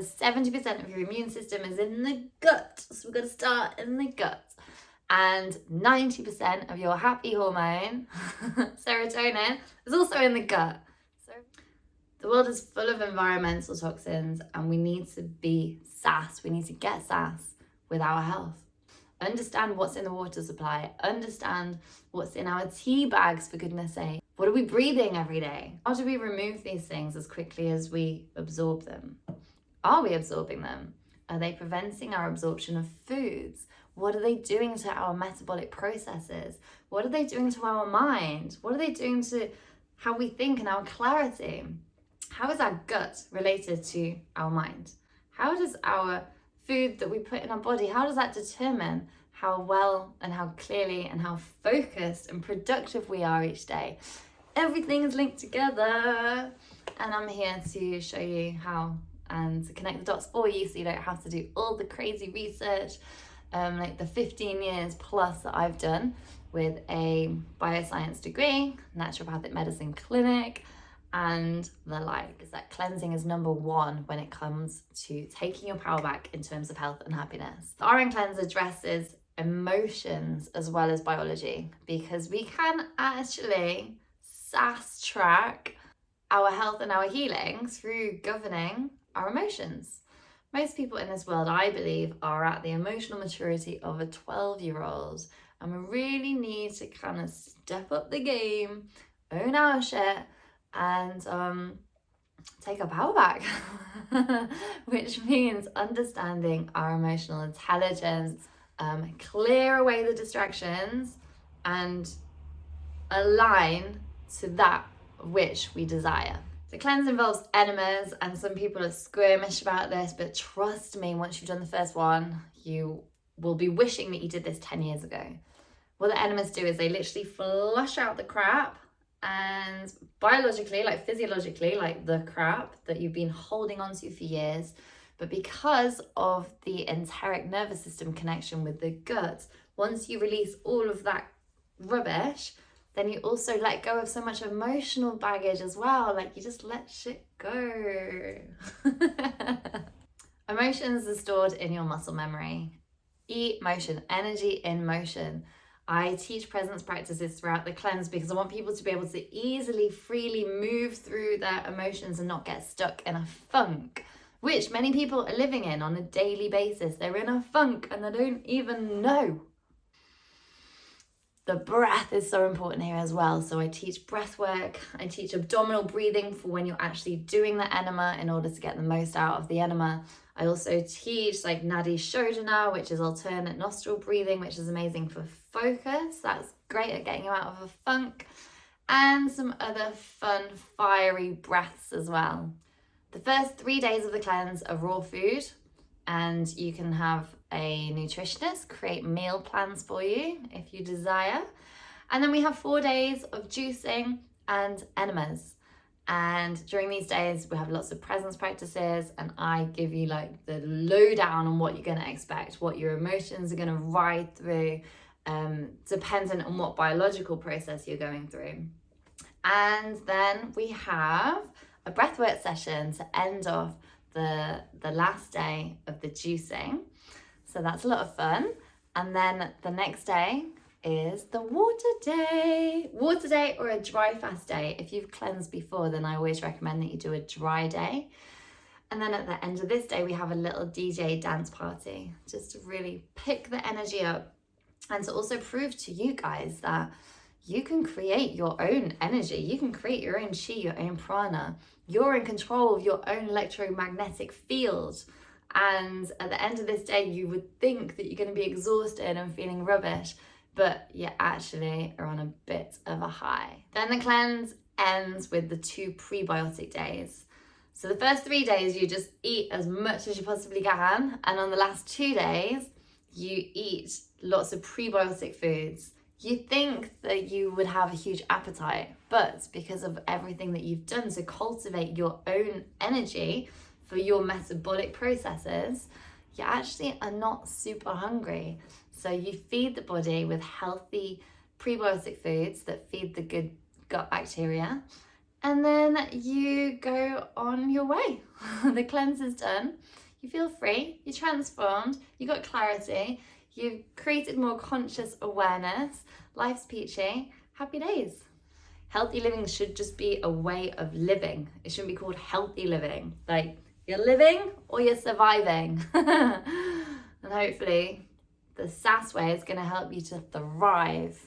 70% of your immune system is in the gut. So we're going to start in the gut. And 90% of your happy hormone, serotonin, is also in the gut. So the world is full of environmental toxins, and we need to be sass. We need to get sass with our health. Understand what's in the water supply. Understand what's in our tea bags, for goodness sake. What are we breathing every day? How do we remove these things as quickly as we absorb them? Are we absorbing them? Are they preventing our absorption of foods? What are they doing to our metabolic processes? What are they doing to our mind? What are they doing to how we think and our clarity? How is our gut related to our mind? How does our food that we put in our body, how does that determine how well and how clearly and how focused and productive we are each day? Everything is linked together, and I'm here to show you how and to connect the dots for you so you don't have to do all the crazy research, like the 15 years plus that I've done with a bioscience degree, naturopathic medicine clinic, and the like. Is that cleansing is number one when it comes to taking your power back in terms of health and happiness. The RN Cleanse addresses emotions as well as biology, because we can actually fast track our health and our healing through governing our emotions. Most people in this world, I believe, are at the emotional maturity of a 12-year-old, and we really need to kind of step up the game, own our shit, and take our power back, which means understanding our emotional intelligence, clear away the distractions, and align to that which we desire. The cleanse involves enemas, and some people are squeamish about this, but trust me, once you've done the first one, you will be wishing that you did this 10 years ago. What the enemas do is they literally flush out the crap, and biologically, like physiologically, like the crap that you've been holding on to for years, but because of the enteric nervous system connection with the gut, once you release all of that rubbish, then you also let go of so much emotional baggage as well. Like, you just let shit go. Emotions are stored in your muscle memory. Emotion, energy in motion. I teach presence practices throughout the cleanse because I want people to be able to easily, freely move through their emotions and not get stuck in a funk, which many people are living in on a daily basis. They're in a funk and they don't even know. The breath is so important here as well. So I teach breath work. I teach abdominal breathing for when you're actually doing the enema in order to get the most out of the enema. I also teach like Nadi Shodhana, which is alternate nostril breathing, which is amazing for focus. That's great at getting you out of a funk. And some other fun, fiery breaths as well. The first 3 days of the cleanse are raw food, and you can have a nutritionist create meal plans for you if you desire. And then we have 4 days of juicing and enemas. And during these days, we have lots of presence practices, and I give you like the lowdown on what you're going to expect, what your emotions are going to ride through, dependent on what biological process you're going through. And then we have a breathwork session to end off the last day of the juicing. So that's a lot of fun. And then the next day is the water day. Water day or a dry fast day. If you've cleansed before, then I always recommend that you do a dry day. And then at the end of this day, we have a little DJ dance party, just to really pick the energy up and to also prove to you guys that you can create your own energy. You can create your own chi, your own prana. You're in control of your own electromagnetic field. And at the end of this day, you would think that you're going to be exhausted and feeling rubbish, but you actually are on a bit of a high. Then the cleanse ends with the 2 prebiotic days. So the first 3 days, you just eat as much as you possibly can. And on the last 2 days, you eat lots of prebiotic foods. You think that you would have a huge appetite, but because of everything that you've done to cultivate your own energy for your metabolic processes, you actually are not super hungry. So you feed the body with healthy prebiotic foods that feed the good gut bacteria, And then you go on your way. The cleanser's done. You feel free, you're transformed, you got clarity, you've created more conscious awareness. Life's peachy. Happy days. Healthy living should just be a way of living. It shouldn't be called healthy living. Like, you're living or you're surviving. And hopefully the SAS way is going to help you to thrive.